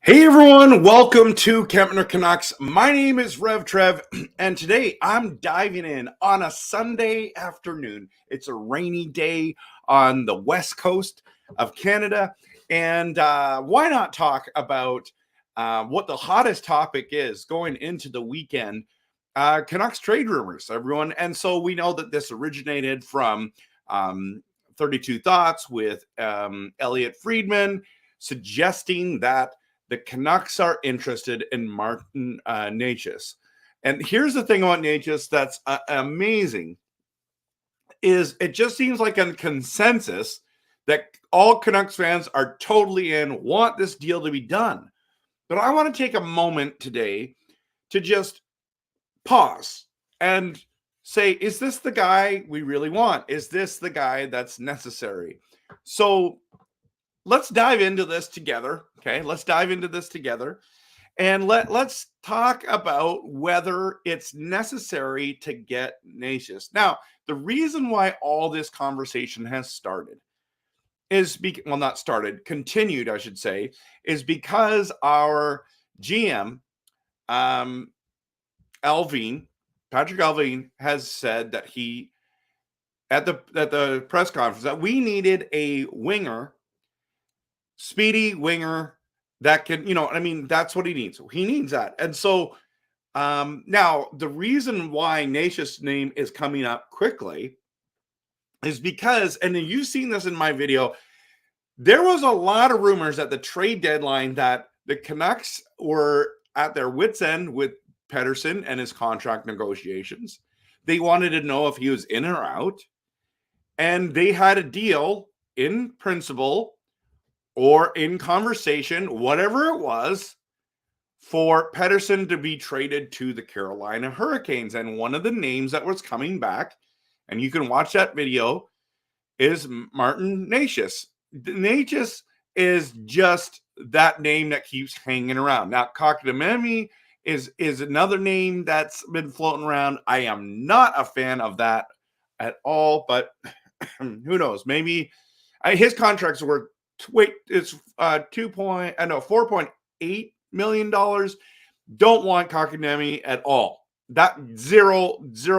Hey everyone, welcome to Canucks. My name is RevTrev, and today I'm diving in on a Sunday afternoon. It's a rainy day on the west coast of Canada, and why not talk about what the hottest topic is going into the weekend? Canucks trade rumors, everyone. And so we know that this originated from 32 Thoughts with Elliot Friedman suggesting that the Canucks are interested in Martin Necas. And here's the thing about Necas that's amazing is it just seems like a consensus that all Canucks fans are totally in, want this deal to be done. But I want to take a moment today to just pause and say, is this the guy we really want? Is this the guy that's necessary? So let's dive into this together. Okay, let's dive into this together. And let's talk about whether it's necessary to get Necas. Now, the reason why all this conversation has started is continued, I should say, is because our GM, Patrick Allvin, has said that he at the press conference that we needed a winger, speedy winger that can, that's what he needs. He needs that. And so now the reason why Necas' name is coming up quickly is because, and you've seen this in my video, there was a lot of rumors at the trade deadline that the Canucks were at their wits' end with Pettersson and his contract negotiations. They wanted to know if he was in or out. And they had a deal in principle or in conversation, whatever it was, for Pettersson to be traded to the Carolina Hurricanes. And one of the names that was coming back, and you can watch that video, is Martin Necas. Necas is just that name that keeps hanging around. Now, Kotkaniemi is another name that's been floating around. I am not a fan of that at all, but who knows? Maybe his contract's worth it's $4.8 million. Don't want Kotkaniemi at all. That zero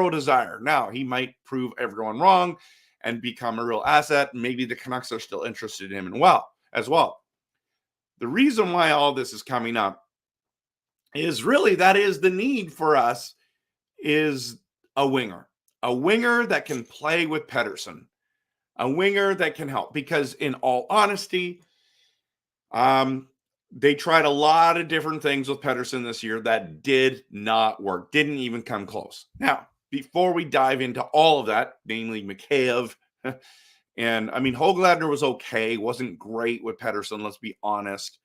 desire. Now he might prove everyone wrong and become a real asset. Maybe the Canucks are still interested in him as well. The reason why all this is coming up is really that is the need for us is a winger that can play with Pettersson. A winger that can help, because in all honesty, they tried a lot of different things with Pettersson this year that did not work, didn't even come close. Now, before we dive into all of that, namely Mikheyev, and Höglander was okay, wasn't great with Pettersson, let's be honest.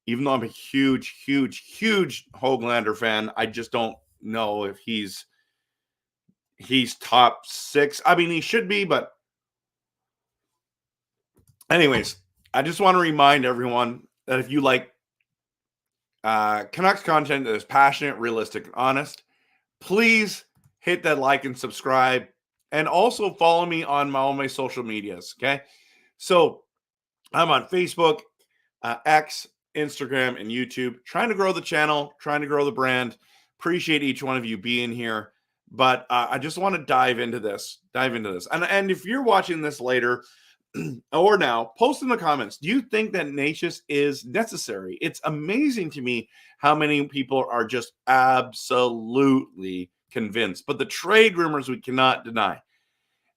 Even though I'm a huge Höglander fan, I just don't know if he's top six. He should be, but anyways, I just want to remind everyone that if you like Canucks content that is passionate, realistic, and honest, please hit that like and subscribe. And also follow me on all my social medias, okay? So I'm on Facebook, X, Instagram, and YouTube. Trying to grow the channel, trying to grow the brand. Appreciate each one of you being here. But I just want to dive into this. And if you're watching this later or now, post in the comments, do you think that Necas is necessary? It's amazing to me how many people are just absolutely convinced. But the trade rumors we cannot deny.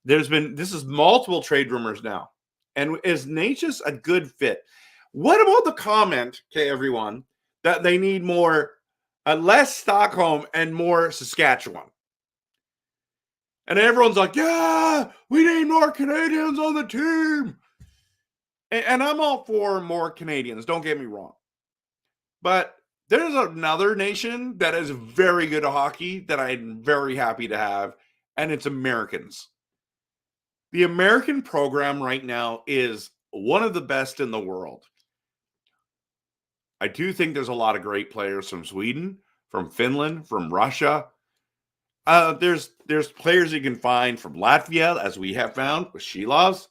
This is multiple trade rumors now. And is Necas a good fit? What about the comment, okay, everyone, that they need less Stockholm and more Saskatchewan? And everyone's like, yeah, we need more Canadians on the team. And I'm all for more Canadians, don't get me wrong. But there's another nation that is very good at hockey that I'm very happy to have, and it's Americans. The American program right now is one of the best in the world. I do think there's a lot of great players from Sweden, from Finland, from Russia. There's players you can find from Latvia, as we have found with Shilovs.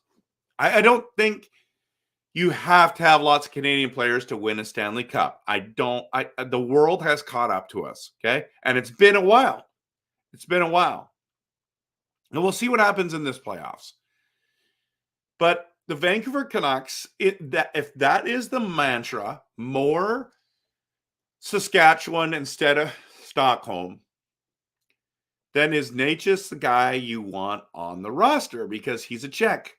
I don't think You have to have lots of Canadian players to win a Stanley Cup. The world has caught up to us, okay? And it's been a while. It's been a while. And we'll see what happens in this playoffs. But the Vancouver Canucks, if that is the mantra, more Saskatchewan instead of Stockholm, then is Necas the guy you want on the roster because he's a Czech.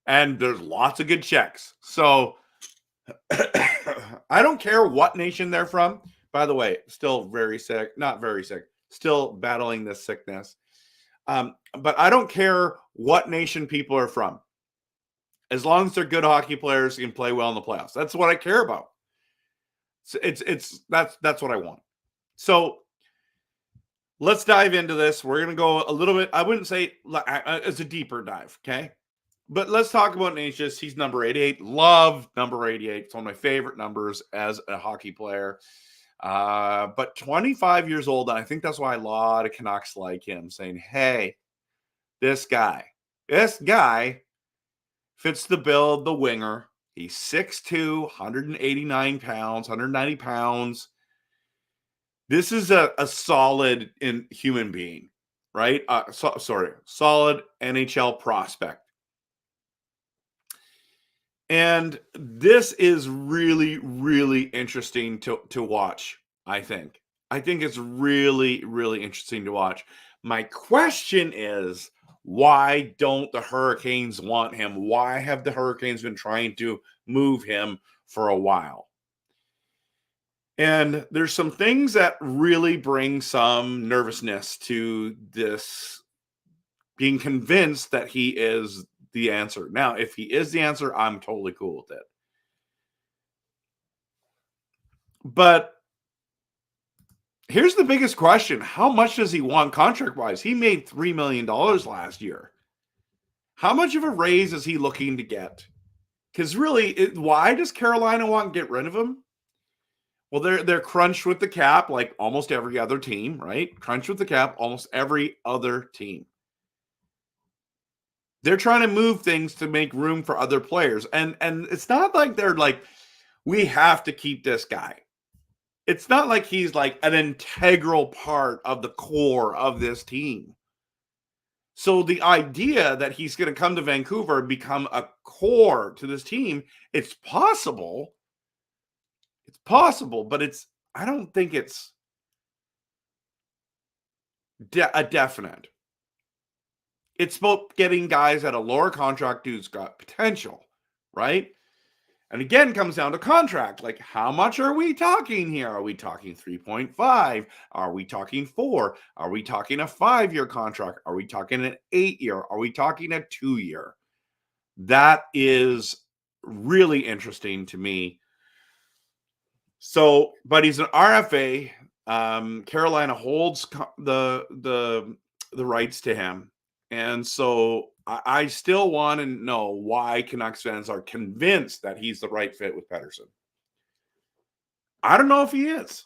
And there's lots of good Czechs. So I don't care what nation they're from. By the way, still very sick. Not very sick. Still battling this sickness. But I don't care what nation people are from. As long as they're good hockey players, can play well in the playoffs. That's what I care about. That's what I want. So let's dive into this. We're going to go a little bit. I wouldn't say it's a deeper dive, okay? But let's talk about Necas. He's number 88. Love number 88. It's one of my favorite numbers as a hockey player. But 25 years old, and I think that's why a lot of Canucks like him, saying, hey, this guy fits the bill of the winger. He's 6'2", 189 pounds, 190 pounds. This is a solid human being, right? Solid NHL prospect. And this is really, really interesting to watch, I think. I think it's really, really interesting to watch. My question is, why don't the Hurricanes want him? Why have the Hurricanes been trying to move him for a while? And there's some things that really bring some nervousness to this, being convinced that he is the answer. Now, if he is the answer, I'm totally cool with it. But here's the biggest question. How much does he want contract-wise? He made $3 million last year. How much of a raise is he looking to get? Because really, why does Carolina want to get rid of him? Well, they're crunched with the cap like almost every other team, right? Crunched with the cap, almost every other team. They're trying to move things to make room for other players. And it's not like they're like, we have to keep this guy. It's not like he's like an integral part of the core of this team. So the idea that he's going to come to Vancouver and become a core to this team, it's possible. It's possible, but I don't think it's a definite. It's about getting guys at a lower contract who's got potential, right? And again, comes down to contract. Like, how much are we talking here? Are we talking 3.5? Are we talking 4? Are we talking a 5-year contract? Are we talking an 8-year? Are we talking a 2-year? That is really interesting to me. So, but he's an RFA. Carolina holds the rights to him. And so I still want to know why Canucks fans are convinced that he's the right fit with Pettersson. I don't know if he is.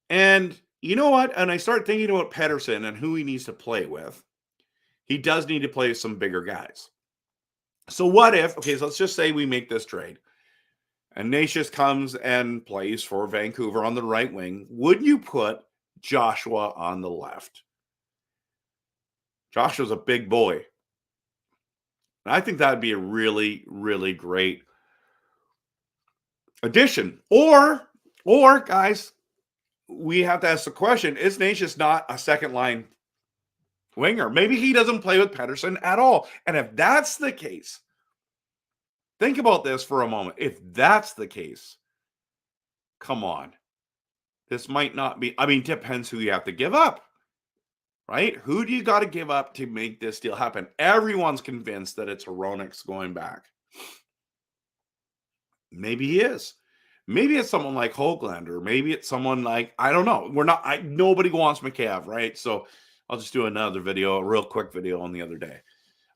And you know what? And I start thinking about Pettersson and who he needs to play with. He does need to play with some bigger guys. So what if, okay, so let's just say we make this trade. And Necas comes and plays for Vancouver on the right wing. Would you put Joshua on the left? Joshua's a big boy. And I think that would be a really, really great addition. Or guys, we have to ask the question, is Necas not a second line winger? Maybe he doesn't play with Pettersson at all. And if that's the case, think about this for a moment. If that's the case, come on. This might not be, I mean, depends who you have to give up, right? Who do you got to give up to make this deal happen? Everyone's convinced that it's Hronek's going back. Maybe he is. Maybe it's someone like Hoagland, or maybe it's someone like, I don't know. Nobody wants McCabe, right? So I'll just do another video, a real quick video on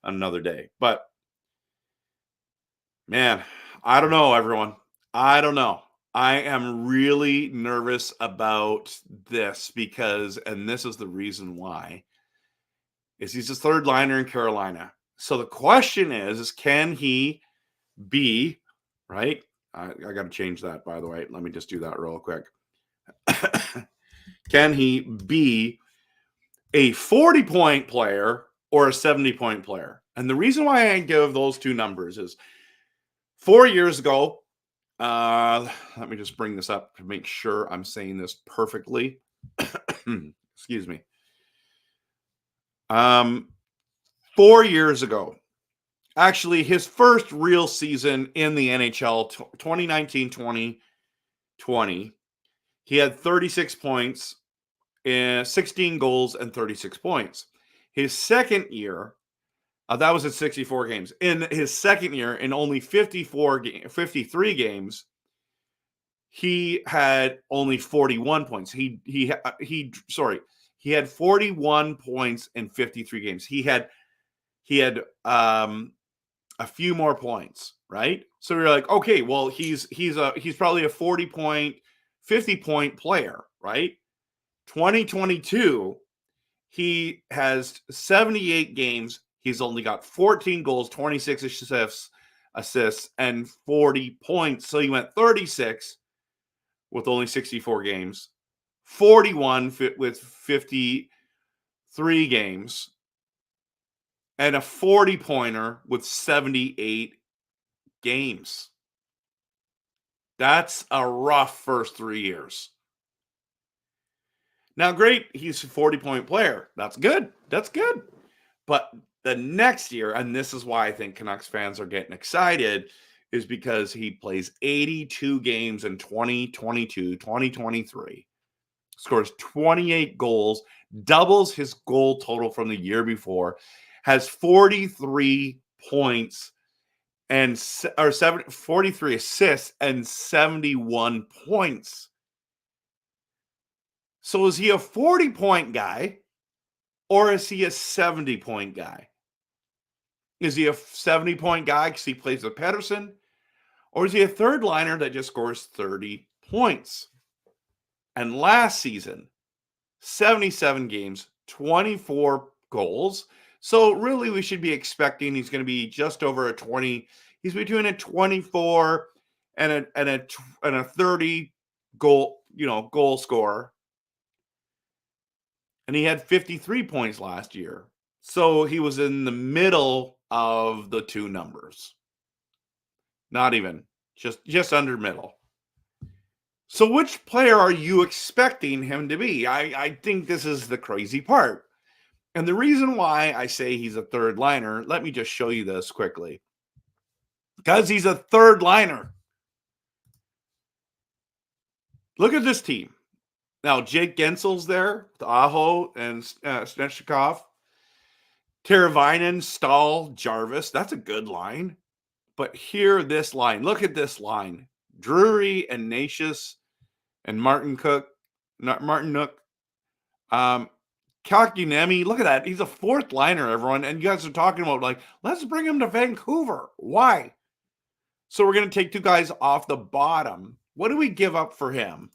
another day. But man, I don't know, everyone. I don't know. I am really nervous about this because, and this is the reason why, is he's a third liner in Carolina. So the question is can he be, right? I got to change that, by the way. Let me just do that real quick. Can he be a 40-point player or a 70-point player? And the reason why I give those two numbers is 4 years ago, let me just bring this up to make sure I'm saying this perfectly. Excuse me. 4 years ago, actually his first real season in the NHL, 2019-2020, he had 36 points, 16 goals, and 36 points. His second year, that was at 64 games. In his second year, in only 53 games, he had only 41 points. He had 41 points in 53 games. He had a few more points, right? So you're like, okay, well, he's probably a 40-point, 50-point player, right? 2022, he has 78 games. He's only got 14 goals, 26 assists, and 40 points. So he went 36 with only 64 games, 41 with 53 games, and a 40-pointer with 78 games. That's a rough first 3 years. Now, great, he's a 40-point player. That's good. That's good. But the next year, and this is why I think Canucks fans are getting excited, is because he plays 82 games in 2022, 2023, scores 28 goals, doubles his goal total from the year before, has 43 points and 43 assists and 71 points. So is he a 40-point guy or is he a 70-point guy? Is he a 70-point guy because he plays with Pettersson? Or is he a third liner that just scores 30 points? And last season, 77 games, 24 goals. So really we should be expecting he's going to be just over a 20. He's between a 24 and a 30 goal scorer. And he had 53 points last year. So he was in the middle of the two numbers. Not even, just under middle. So which player are you expecting him to be? I think this is the crazy part. And the reason why I say he's a third liner, let me just show you this quickly. Because he's a third liner. Look at this team. Now, Jake Gensel's there, with Aho and Snechikov. Teravainen, Stahl, Jarvis. That's a good line. But here, this line. Look at this line. Drury and Necas and Martin Nook. Kakinemi, look at that. He's a fourth liner, everyone. And you guys are talking about, like, let's bring him to Vancouver. Why? So we're going to take two guys off the bottom. What do we give up for him?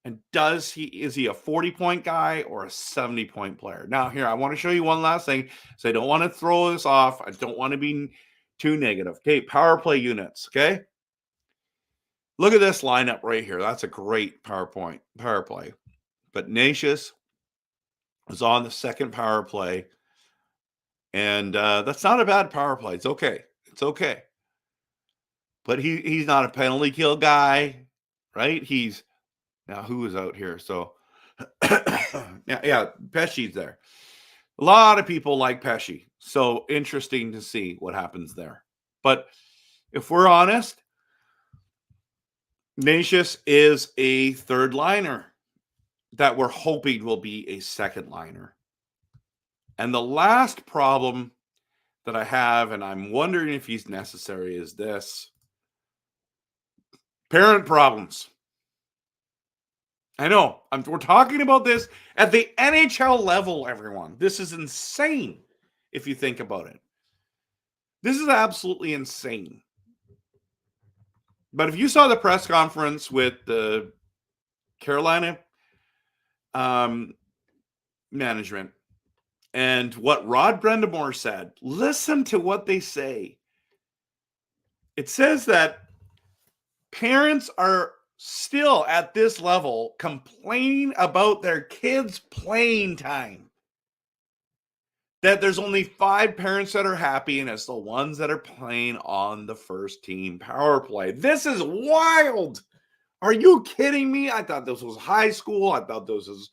And is he a 40-point guy or a 70-point player? Now, here, I want to show you one last thing. So I don't want to throw this off. I don't want to be too negative. Okay, power play units, okay? Look at this lineup right here. That's a great power play. But Necas was on the second power play. And that's not a bad power play. It's okay. It's okay. But he's not a penalty kill guy, right? Now, who is out here? So, yeah, Pesci's there. A lot of people like Pesci. So, interesting to see what happens there. But if we're honest, Necas is a third liner that we're hoping will be a second liner. And the last problem that I have, and I'm wondering if he's necessary, is this. Parent problems. I know. We're talking about this at the NHL level, everyone. This is insane if you think about it. This is absolutely insane. But if you saw the press conference with the Carolina management, And what Rod Brendamore said, listen to what they say. It says that parents are still at this level complaining about their kids' playing time. That there's only 5 parents that are happy, and it's the ones that are playing on the first team power play. This is wild. Are you kidding me? I thought this was high school. I thought this was,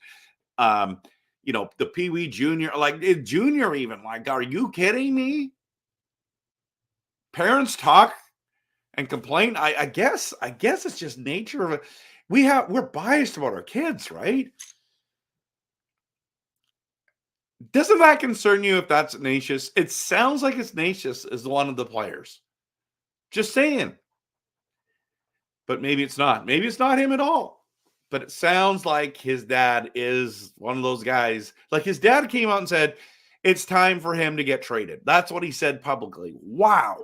the Pee Wee Junior, like junior even. Like, are you kidding me? Parents talk and complain. I guess it's just nature of it. We're biased about our kids, right? Doesn't that concern you if that's Necas? It sounds like it's Necas as one of the players. Just saying. But maybe it's not. Maybe it's not him at all. But it sounds like his dad is one of those guys. Like his dad came out and said, it's time for him to get traded. That's what he said publicly. Wow.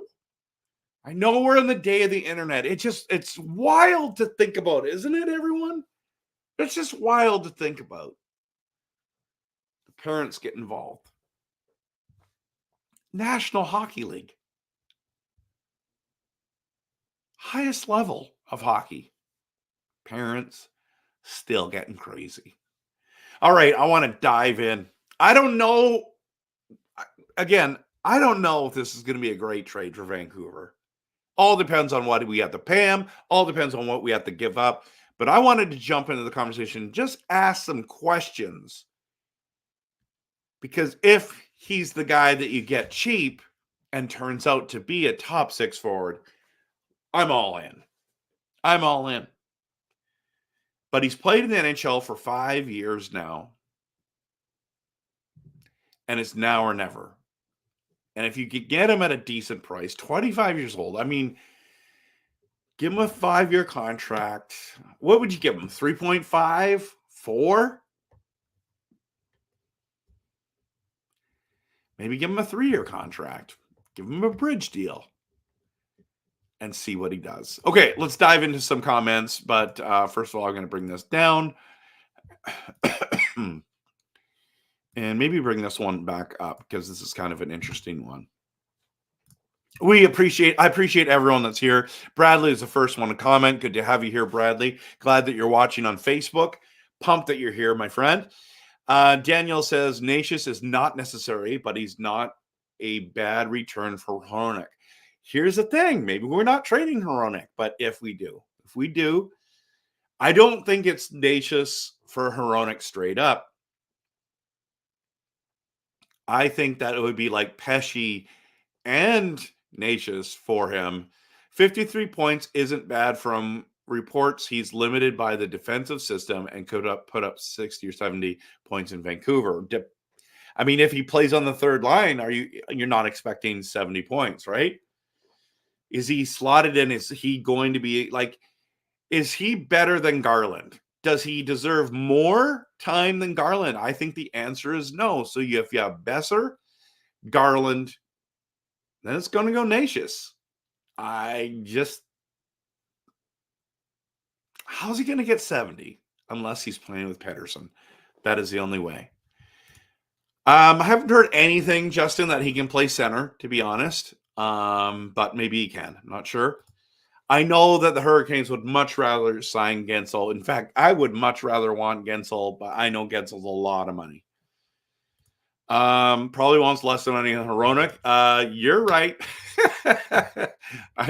I know we're in the day of the internet. It's wild to think about, isn't it, everyone? It's just wild to think about. The parents get involved. National Hockey League. Highest level of hockey. Parents still getting crazy. All right, I want to dive in. I don't know. Again, I don't know if this is going to be a great trade for Vancouver. All depends on what we have to pay him. All depends on what we have to give up. But I wanted to jump into the conversation, just ask some questions. Because if he's the guy that you get cheap and turns out to be a top 6 forward, I'm all in. I'm all in. But he's played in the NHL for 5 years now. And it's now or never. And if you could get him at a decent price, 25 years old, I mean, give him a 5-year contract. What would you give him? 3.5? 4? Maybe give him a 3-year contract. Give him a bridge deal. And see what he does. Okay, let's dive into some comments. But first of all, I'm going to bring this down. And maybe bring this one back up because this is kind of an interesting one. I appreciate everyone that's here. Bradley is the first one to comment. Good to have you here, Bradley. Glad that you're watching on Facebook. Pumped that you're here, my friend. Daniel says, Necas is not necessary, but he's not a bad return for Hronek. Here's the thing. Maybe we're not trading Hronek, but if we do, I don't think it's Necas for Hronek straight up. I think that it would be like Pesce and Necas for him. 53 points isn't bad from reports. He's limited by the defensive system and could put up 60 or 70 points in Vancouver. I mean, if he plays on the third line, you're not expecting 70 points, right? Is he slotted in? Is he going to be like, is he better than Garland? Does he deserve more time than Garland? I think the answer is no. So if you have Besser, Garland, then it's going to go Necas. How's he going to get 70 unless he's playing with Pettersson? That is the only way. I haven't heard anything, Justin, that he can play center, to be honest. But maybe he can. I'm not sure. I know that the Hurricanes would much rather sign Gensel. In fact, I would much rather want Gensel, but I know Gensel's a lot of money. Probably wants less than money than Hronek. You're right.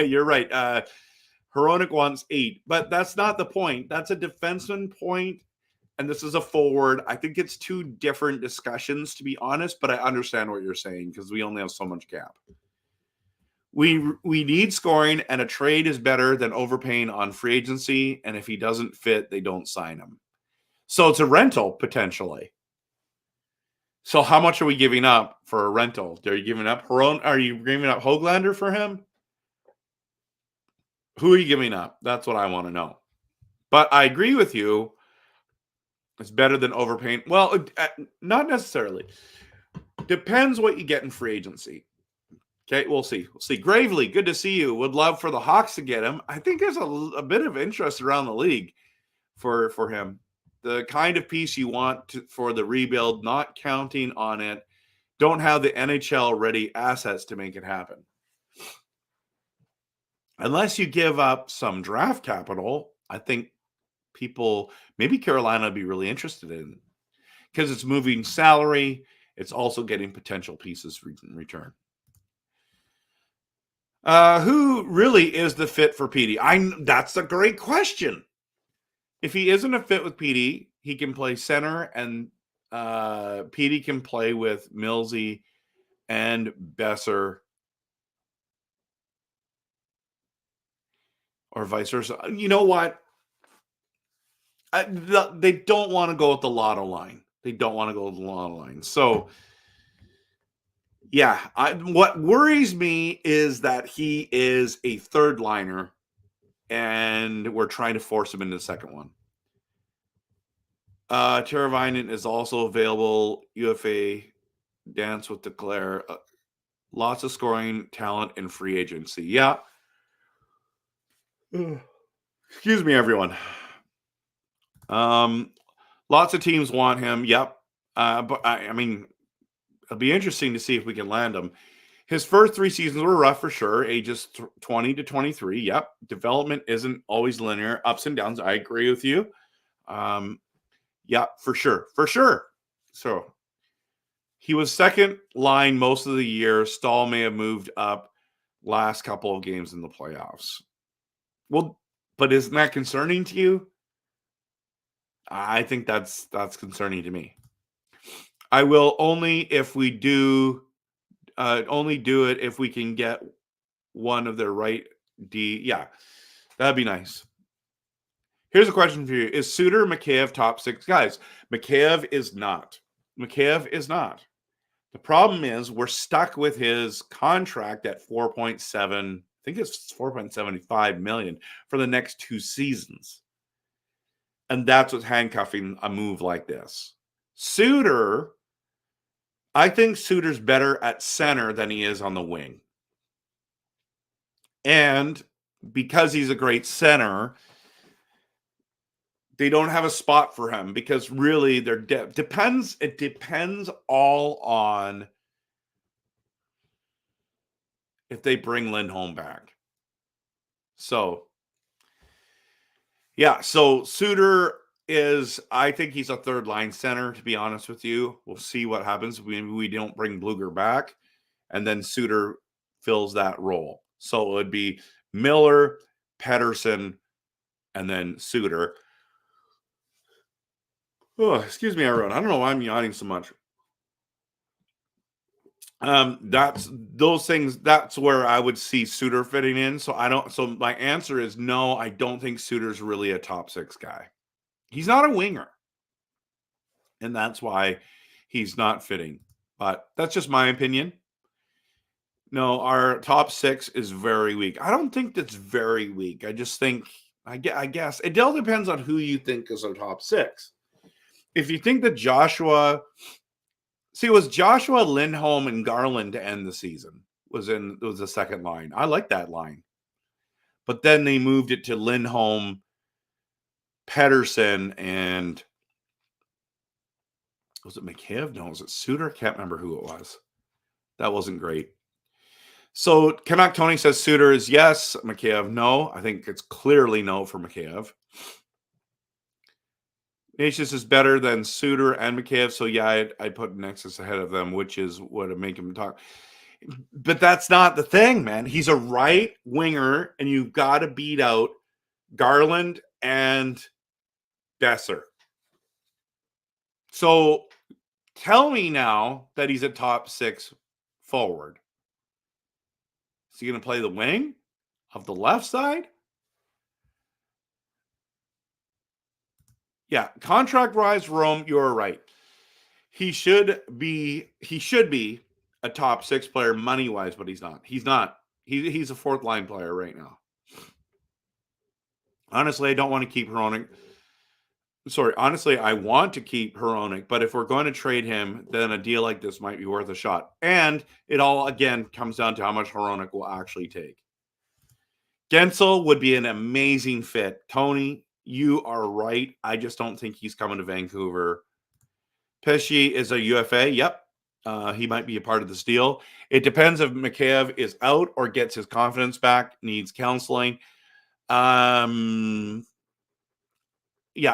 You're right. Hronek wants 8, but that's not the point. That's a defenseman point, and this is a forward. I think it's 2 different discussions, to be honest, but I understand what you're saying because we only have so much cap. We need scoring, and a trade is better than overpaying on free agency, and if he doesn't fit, they don't sign him. So it's a rental, potentially. So how much are we giving up for a rental? Are you giving up Are you giving up Höglander for him? Who are you giving up? That's what I want to know. But I agree with you. It's better than overpaying. Well, not necessarily. Depends what you get in free agency. Okay, we'll see. Gravely, good to see you. Would love for the Hawks to get him. I think there's a bit of interest around the league for him. The kind of piece you want for the rebuild, not counting on it don't have the NHL ready assets to make it happen. Unless you give up some draft capital, I think people, maybe Carolina would be really interested in, because it's moving salary. It's also getting potential pieces in return. Who really is the fit for PD? That's a great question. If he isn't a fit with PD, he can play center, and PD can play with Millsy and Besser, or vice versa. You know what? They don't want to go with the Lotto line. They don't want to go with the Lotto line. So, yeah, what worries me is that he is a third liner, and we're trying to force him into the second one. Teravainen is also available. UFA, dance with Declare. Lots of scoring talent in free agency. Yeah. Excuse me, everyone. Lots of teams want him. Yep. But I mean, it'll be interesting to see if we can land him. His first 3 seasons were rough for sure. Ages 20 to 23. Yep. Development isn't always linear. Ups and downs. I agree with you. Yeah, for sure. For sure. So he was second line most of the year. Stahl may have moved up last couple of games in the playoffs. Well, but isn't that concerning to you? I think that's concerning to me. I will only if we do only do it if we can get one of their right D. Yeah, that'd be nice. Here's a question for you. Is Suter Mikheyev top 6 guys? Mikheyev is not. Mikheyev is not. The problem is we're stuck with his contract at 4.7, I think it's 4.75 million for the next 2 seasons. And that's what's handcuffing a move like this. Suter, I think Suter's better at center than he is on the wing. And because he's a great center, they don't have a spot for him because really their depth depends. It depends all on if they bring Lindholm back. So, yeah. So Suter is, I think he's a third line center, to be honest with you. We'll see what happens. Maybe we don't bring Bluger back, and then Suter fills that role. So it would be Miller, Pettersson, and then Suter. Oh, excuse me, everyone. I don't know why I'm yawning so much. That's those things. That's where I would see Suter fitting in. So my answer is no. I don't think Suter's really a top 6 guy. He's not a winger, and that's why he's not fitting. But that's just my opinion. No, our top 6 is very weak. I don't think that's very weak. I just think I guess it all depends on who you think is our top 6. If you think that Joshua, it was Joshua, Lindholm, and Garland to end the season. Was the second line. I like that line. But then they moved it to Lindholm, Pettersson, and was it Mikheyev? No, was it Suter? Can't remember who it was. That wasn't great. So Canuck Tony says Suter is yes. Mikheyev, no. I think it's clearly no for Mikheyev. Necas is better than Suter and Mikheyev. So yeah, I'd put Necas ahead of them, which is what would make him talk. But that's not the thing, man. He's a right winger, and you've got to beat out Garland and Besser. So tell me now that he's a top 6 forward. Is he going to play the wing of the left side? Yeah, contract-wise, Rome, you're right. He should be a top 6 player money-wise, but he's not. He's not. He's a 4th line player right now. Honestly, I don't want to keep Hronek. Sorry, honestly, I want to keep Hronek, but if we're going to trade him, then a deal like this might be worth a shot. And it all, again, comes down to how much Hronek will actually take. Gensel would be an amazing fit. Tony, you are right. I just don't think he's coming to Vancouver. Pesci is a UFA. Yep. He might be a part of this deal. It depends if Mikheyev is out or gets his confidence back, needs counseling. Yeah,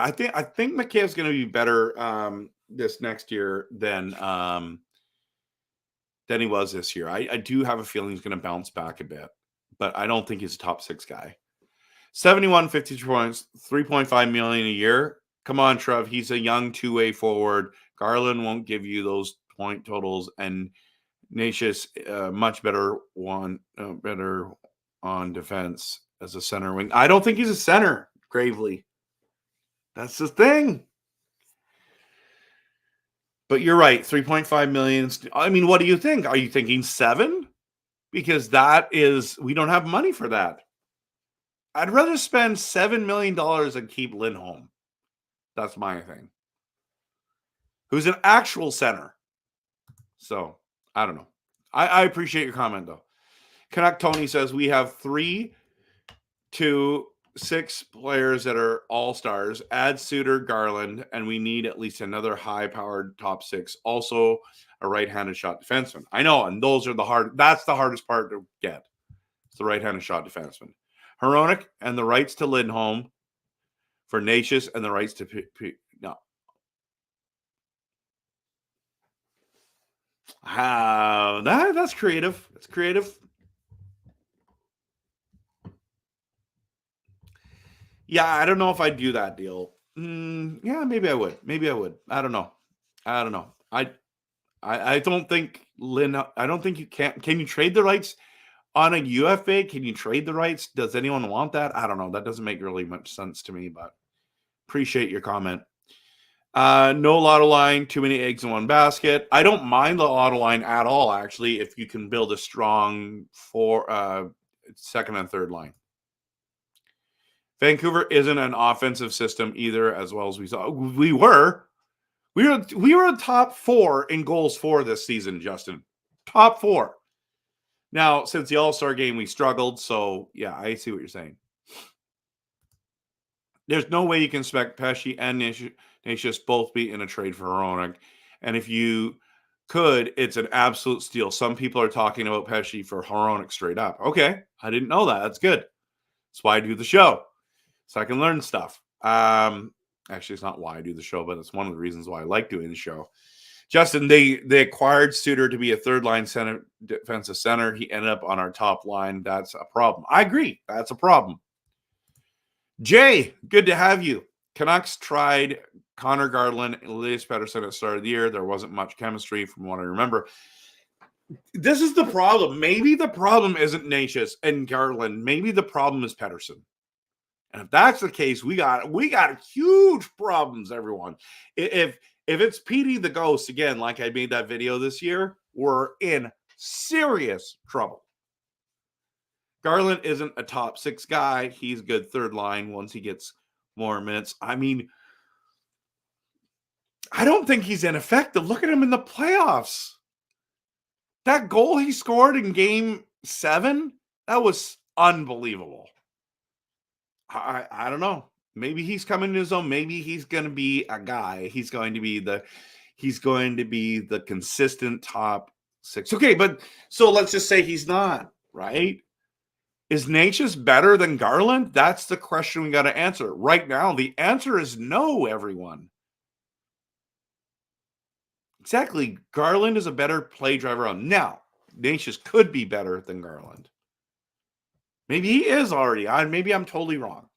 I think Mikheyev's going to be better this next year than he was this year. I do have a feeling he's going to bounce back a bit, but I don't think he's a top 6 guy. 71, 52 points, 3.5 million a year. Come on, Trev. He's a young two-way forward. Garland won't give you those point totals, and Necas much better on defense as a center wing. I don't think he's a center, Gravely. That's the thing. But you're right, 3.5 million. I mean, what do you think? Are you thinking 7? Because we don't have money for that. I'd rather spend $7 million and keep Lindholm. That's my thing. Who's an actual center. So, I don't know. I appreciate your comment, though. Canuck Tony says we have 3 to 6 players that are all-stars. Add Suter, Garland, and we need at least another high-powered top 6. Also, a right-handed shot defenseman. I know, and that's the hardest part to get. It's the right-handed shot defenseman. Hronek and the rights to Lindholm for Necas and the rights to no. That's creative. It's creative. Yeah, I don't know if I'd do that deal. Yeah, maybe I would. I don't know. I don't think I don't think you can. Can you trade the rights on a UFA? Can you trade the rights? Does anyone want that? I don't know. That doesn't make really much sense to me, but appreciate your comment. No lotto line, too many eggs in one basket. I don't mind the lotto line at all, actually, if you can build a strong second and third line. Vancouver isn't an offensive system either, as well as we saw. We were top 4 in goals for this season, Justin. Top 4. Now, since the All-Star game, we struggled. So, yeah, I see what you're saying. There's no way you can expect Pesce and Necas both be in a trade for Hronek. And if you could, it's an absolute steal. Some people are talking about Pesce for Hronek straight up. Okay, I didn't know that. That's good. That's why I do the show. So I can learn stuff. Actually, it's not why I do the show, but it's one of the reasons why I like doing the show. Justin, they acquired Suter to be a third-line center, defensive center. He ended up on our top line. That's a problem. I agree. That's a problem. Jay, good to have you. Canucks tried Connor Garland and Elias Pettersson at the start of the year. There wasn't much chemistry from what I remember. This is the problem. Maybe the problem isn't Necas and Garland. Maybe the problem is Pettersson. And if that's the case, we got huge problems, everyone. If it's Petey the Ghost, again, like I made that video this year, we're in serious trouble. Garland isn't a top 6 guy. He's good third line once he gets more minutes. I mean, I don't think he's ineffective. Look at him in the playoffs. That goal he scored in game 7, that was unbelievable. I don't know. Maybe he's coming to his own. Maybe he's going to be a guy. He's going to be the consistent top 6. Okay, but so let's just say he's not, right? Is Necas better than Garland? That's the question we got to answer. Right now, the answer is no, everyone. Exactly. Garland is a better play driver. Now, Necas could be better than Garland. Maybe he is already. Maybe I'm totally wrong.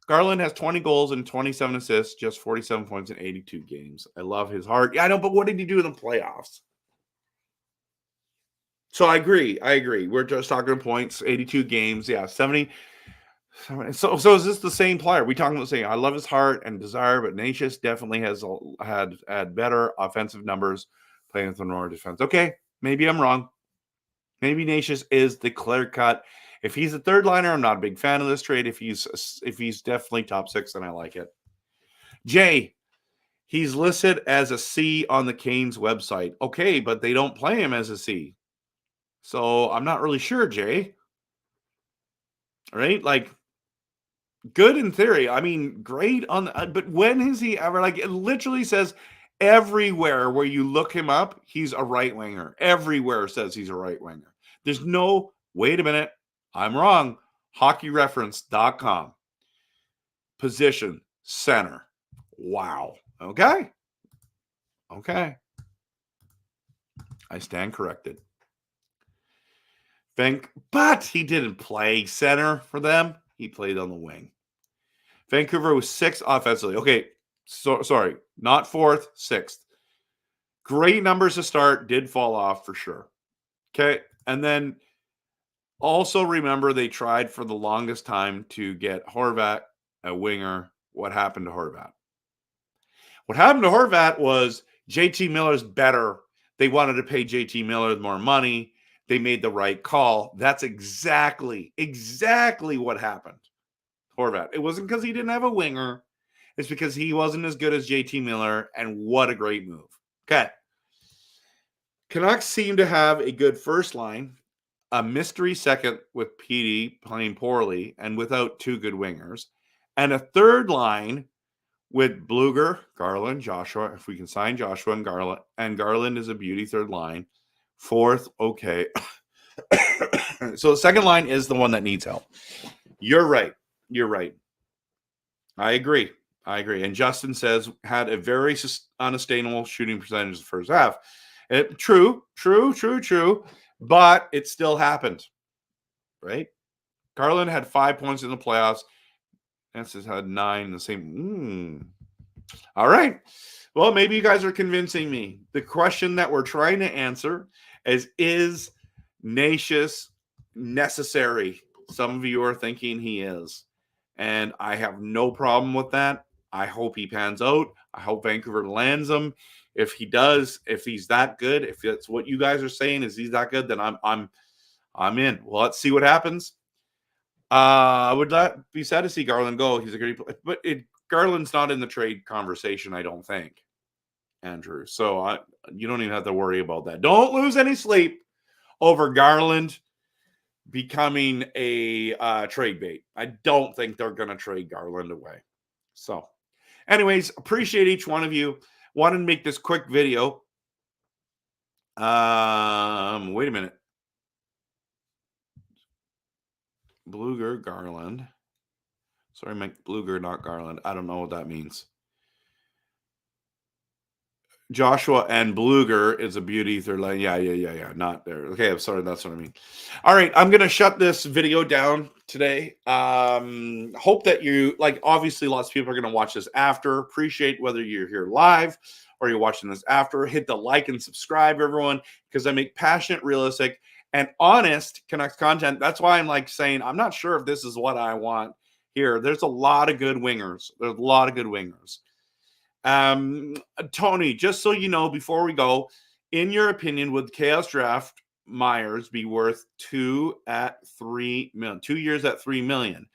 Garland has 20 goals and 27 assists, just 47 points in 82 games. I love his heart. Yeah, I know, but what did he do in the playoffs? So I agree. We're just talking points, 82 games. Yeah, 70. So is this the same player? We talking about the same? I love his heart and desire, but Necas definitely has had better offensive numbers playing with the Rumour defense. Okay, maybe I'm wrong. Maybe Necas is the clear cut. If he's a third liner, I'm not a big fan of this trade. If he's definitely top 6, then I like it. Jay, he's listed as a C on the Canes website. Okay, but they don't play him as a C. So I'm not really sure, Jay. Right? Like, good in theory. I mean, great on the, but when has he ever, like, it literally says Everywhere where you look him up, he's a right winger. Everywhere says he's a right winger. There's no, wait a minute, I'm wrong. HockeyReference.com. Position, center. Wow. Okay. Okay. I stand corrected. But he didn't play center for them. He played on the wing. Vancouver was 6th offensively. Okay, sorry, not 4th, 6th. Great numbers to start, did fall off for sure. Okay, and then also remember they tried for the longest time to get Horvat a winger. What happened to Horvat? What happened to Horvat was JT Miller's better. They wanted to pay JT Miller more money. They made the right call. That's exactly what happened. Horvat. It wasn't because he didn't have a winger. It's because he wasn't as good as JT Miller, and what a great move. Okay. Canucks seem to have a good first line, a mystery second with Petey playing poorly and without two good wingers, and a third line with Blueger, Garland, Joshua. If we can sign Joshua and Garland is a beauty third line. Fourth, okay. So the second line is the one that needs help. You're right. I agree. And Justin says had a very unsustainable shooting percentage in the first half. True. But it still happened, right? Garland had 5 points in the playoffs. Francis had 9 in the same. All right. Well, maybe you guys are convincing me. The question that we're trying to answer is Necas necessary? Some of you are thinking he is. And I have no problem with that. I hope he pans out. I hope Vancouver lands him. If he does, if he's that good, if that's what you guys are saying is he's that good, then I'm in. Well, let's see what happens. I would not be sad to see Garland go. He's a great player, but Garland's not in the trade conversation, I don't think, Andrew. So you don't even have to worry about that. Don't lose any sleep over Garland becoming a trade bait. I don't think they're going to trade Garland away. So, anyways, appreciate each one of you. Wanted to make this quick video. Wait a minute. Blueger, Garland. Sorry, Mike Blueger, not Garland. I don't know what that means. Joshua and Blueger is a beauty third line. Yeah. Not there. Okay, I'm sorry. That's what I mean. All right, I'm going to shut this video down today. Hope that you, obviously lots of people are going to watch this after. Appreciate whether you're here live or you're watching this after. Hit the like and subscribe, everyone, because I make passionate, realistic, and honest Canucks content. That's why I'm saying I'm not sure if this is what I want here. There's a lot of good wingers. Tony, just so you know, before we go, in your opinion, would Chaos Draft Myers be worth 2 at 3 million? 2 years at 3 million?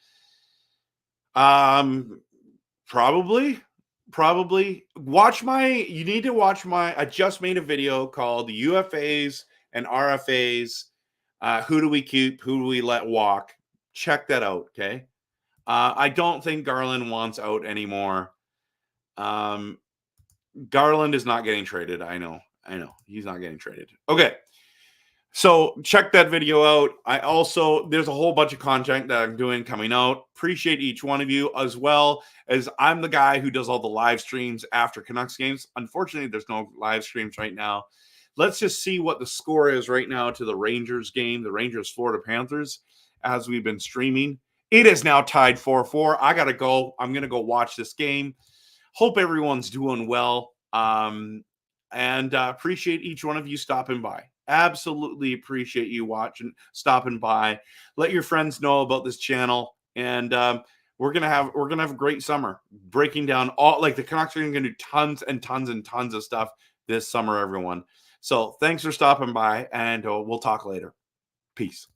Probably. You need to watch I just made a video called UFAs and RFAs. Who do we keep? Who do we let walk? Check that out. Okay. I don't think Garland wants out anymore. Garland is not getting traded. I know. He's not getting traded. Okay. So check that video out. There's a whole bunch of content that I'm doing coming out. Appreciate each one of you, as well as I'm the guy who does all the live streams after Canucks games. Unfortunately, there's no live streams right now. Let's just see what the score is right now to the Rangers game, the Rangers-Florida Panthers, as we've been streaming. It is now tied 4-4. I got to go. I'm going to go watch this game. Hope everyone's doing well. And appreciate each one of you stopping by. Absolutely appreciate you stopping by. Let your friends know about this channel. And we're gonna have a great summer. Breaking down all the Canucks are gonna do tons and tons and tons of stuff this summer, everyone. So thanks for stopping by, and we'll talk later. Peace.